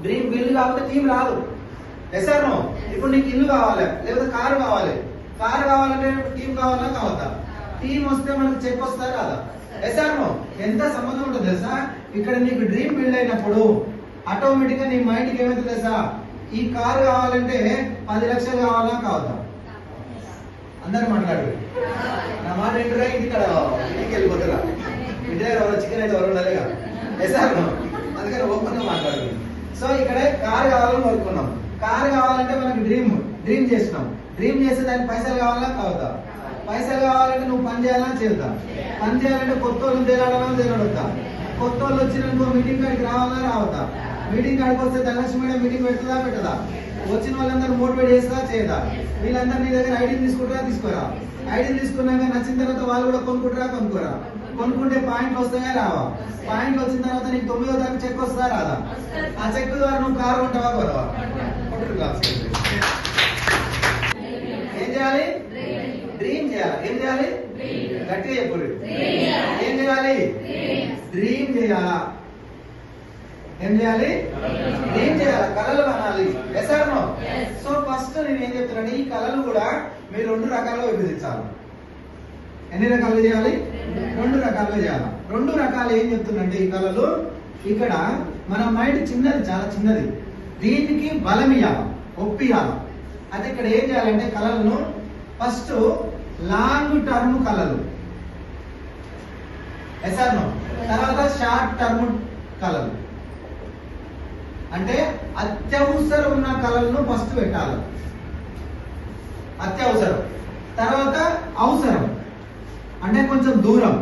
Dream ఇల్లు కాకపోతే team రాదు. ఎసాను ఇప్పుడు నీకు ఇల్లు కావాలి, లేకపోతే కారు కావాలి. కారు కావాలంటే టీం కావాలా కావద్దా? టీం వస్తే మనకు చెక్ వస్తా రాదా? ఎసాను ఎంత సంబంధం ఉంటుంది తెలుసా? ఇక్కడ నీకు డ్రీమ్ బిల్డ్ అయినప్పుడు ఆటోమేటిక్ గా నీ మైండ్ కి ఏమైతుంది తెలుసా? ఈ కారు కావాలంటే 10 లక్షలు కావాలా కావద్దా? అందరు మాట్లాడు. నా మాట ఏంటరా? ఇక్కడ ఇంటికి వెళ్ళిపోతారా? ఇంటి దగ్గర ఎవరో చికెన్ అయితే ఎవరు ఉండలేగా. ఎసాను అందుకని ఓపెన్ గా మాట్లాడు. సో ఇక్కడ కారు కావాలని కోరుకున్నాం. కారు కావాలంటే మనకి డ్రీమ్ చేస్తున్నాం. డ్రీమ్ చేస్తే దానికి పైసలు కావాలా కావద్దా? పైసలు కావాలంటే నువ్వు పని చేయాలా చేద్దా? పని చేయాలంటే కొత్త వాళ్ళు తేలాడాలా తేలాడొద్దా? కొత్త వాళ్ళు వచ్చిననుకో మీటింగ్ కాడికి రావాలా రావద్దా? మీటింగ్ కాడికి వస్తే ధనలక్ష్మి మేడం మీటింగ్ పెడుతుందా పెట్టదా? వచ్చిన వాళ్ళందరూ మోటివేట్ చేస్తుందా చేయదా? వీళ్ళందరూ నీ దగ్గర ఐడిని తీసుకుంటారా తీసుకోరా? ఐడిని తీసుకున్నాక నచ్చిన తర్వాత వాళ్ళు కూడా కొనుక్కుంటారా కొనుక్కోరా? కొనుక్కుంటే పాయింట్లు వస్తాయా రావా? పాయింట్లు వచ్చిన తర్వాత నీకు 9వ తారీఖు చెక్ వస్తుందా రాదా? ఆ చెక్ ద్వారా నువ్వు కారు కొంటావా కొనవా? ఏం చేయాలి? డ్రీమ్ చేయాలి. ఏం చేయాలి? గట్టిగా చెప్పు. ఏం చేయాలి? డ్రీమ్ చేయాలా? ఏం చేయాలి? డ్రీమ్ చేయాలి. కళలు కనాలి. Yes or no? So first నేను ఏం చెప్తున్నాను, ఈ కళలు కూడా మీరు 2 రకాలుగా విభజించాలి. ఎన్ని రకాలు చేయాలి? 2 రకాలుగా చేయాలి. 2 రకాలు ఏం చెప్తున్నంటే ఈ కళలు ఇక్కడ మన మైండ్ చిన్నది, చాలా చిన్నది. దీనికి బలం ఇవ్వాలి, ఒప్పియాలి. అయితే ఇక్కడ ఏం చేయాలంటే కళలను ఫస్ట్ లాంగ్ టర్మ్ కళలు, ఎస్ ఆర్ నో? తర్వాత షార్ట్ టర్మ్ కళలు. అంటే అత్యవసరం ఉన్న కళలను ఫస్ట్ పెట్టాలి. అత్యవసరం. తర్వాత అవసరం అంటే కొంచెం దూరం.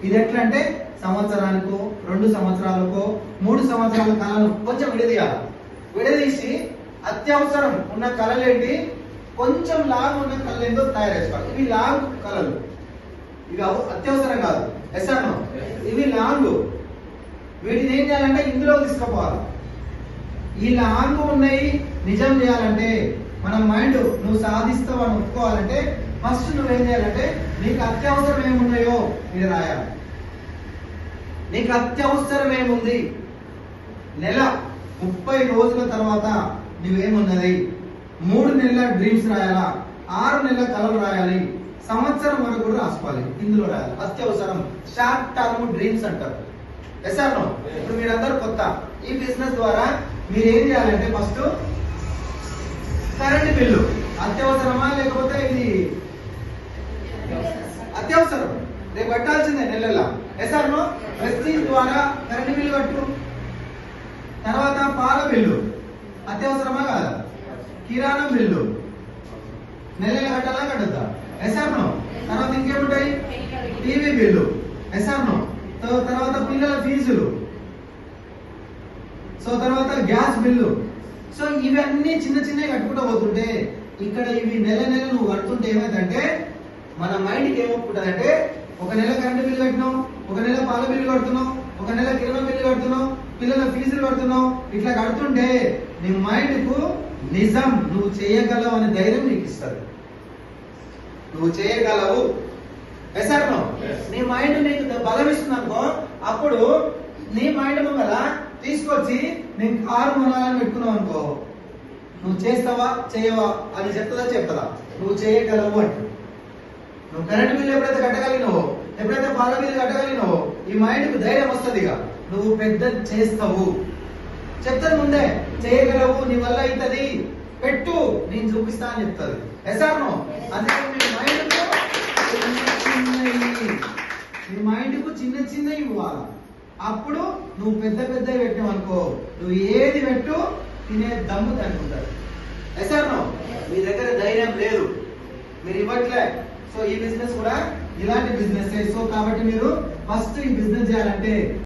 ఇది ఎట్లా అంటే సంవత్సరానికో 2 సంవత్సరాలకో 3 సంవత్సరాల కళలు కొంచెం విడదీయాలి. విడదీసి అత్యవసరం ఉన్న కళలు ఏంటి, కొంచెం లాంగ్ ఉన్న కళలు ఏంటో తయారు చేసుకోవాలి. ఇవి లాంగ్ కళలు, ఇవి అత్యవసరం కాదు. Yes or no? ఇవి లాంగ్. వీటిని ఏం చేయాలంటే ఇందులో తీసుకుపోవాలి. ఈ లాంగ్ ఉన్నాయి నిజం చేయాలంటే మన మైండ్ నువ్వు సాధిస్తావు అని ఒప్పుకోవాలంటే ఫస్ట్ నువ్వేం చేయాలంటే నీకు అత్యవసరం ఏమున్నాయో ఇది రాయాలి. నీకు అత్యవసరం ఏముంది, నెల 30 రోజుల తర్వాత నువ్వేమున్నది, 3 నెలల డ్రీమ్స్ రాయాలా, 6 నెలల కళలు రాయాలి, సంవత్సరం వరకు కూడా రాసుకోవాలి. ఇందులో రాయాలి అత్యవసరం. షార్ట్ టర్మ్ డ్రీమ్స్ అంటారు. Yes or no? ఇప్పుడు మీరందరూ కొత్త ఈ బిజినెస్ ద్వారా మీరు ఏం చేయాలంటే ఫస్ట్ కరెంట్ బిల్లు అత్యవసరమా లేకపోతే ఇది అత్యవసరం, రేపు కట్టాల్సిందే నెలలా. Yes or no? ప్రెస్టీజ్ ద్వారా కరెంట్ బిల్లు కట్టు. తర్వాత పాల బిల్లు అత్యవసరమా కాదా? కిరాణా బిల్లు నెల కట్టాలా కట్టద్దా? Yes or no? తర్వాత ఇంకేముంటాయి? TV bill. Yes or no? తర్వాత పిల్లల ఫీజులు. సో తర్వాత గ్యాస్ బిల్లు. సో ఇవన్నీ చిన్న చిన్నవి కట్టుకుంటూ పోతుంటే ఇక్కడ ఇవి నెల నువ్వు కడుతుంటే ఏమైందంటే మన మైండ్కి ఏమొప్పుకుంటుందంటే ఒక నెల కరెంట్ బిల్లు కట్టినావు, ఒక నెల పాల బిల్లు కడుతున్నావు, ఒక నెల కిరాణా బిల్లు కడుతున్నావు, పిల్లల ఫీజులు కడుతున్నావు. ఇట్లా కడుతుంటే నీ మైండ్ కు నిజం నువ్వు చేయగలవు అనే ధైర్యం నీకు ఇస్తుంది. నువ్వు చేయగలవు. Yes or no? నీ మైండ్ నీకు బలం ఇస్తుంది అనుకో, అప్పుడు నీ మైండ్ ముంగల తీసుకొచ్చి నేను కారు కొనాలని పెట్టుకున్నావు అనుకో, నువ్వు చేస్తావా చేయవా అని చెప్తుందా చెప్పదా? నువ్వు చేయగలవు అంటే. నువ్వు కరెంట్ బిల్లు ఎప్పుడైతే కట్టగలిగినావో, ఎప్పుడైతే పాల బిల్లు కట్టగలిగినావో ఈ మైండ్ కు ధైర్యం వస్తుంది. ఇక నువ్వు పెద్ద చేస్తావు. చెప్తాను ముందే చేయగలవు, నీ వల్ల అవుతుంది, పెట్టు నేను చూపిస్తా అని చెప్తుంది. Yes or no? అందుకే నీ మైండ్ కు చిన్న చిన్న ఇవ్వాలి. అప్పుడు నువ్వు పెద్ద పెద్దవి పెట్టావు అనుకో, నువ్వు ఏది పెట్టు తినే దమ్ము దానికి ఉంటుంది. Yes or no? మీ దగ్గర ధైర్యం లేదు, మీరు ఇవ్వట్లే. సో ఈ బిజినెస్ కూడా ఇలాంటి బిజినెస్. సో కాబట్టి మీరు ఫస్ట్ ఈ బిజినెస్ చేయాలంటే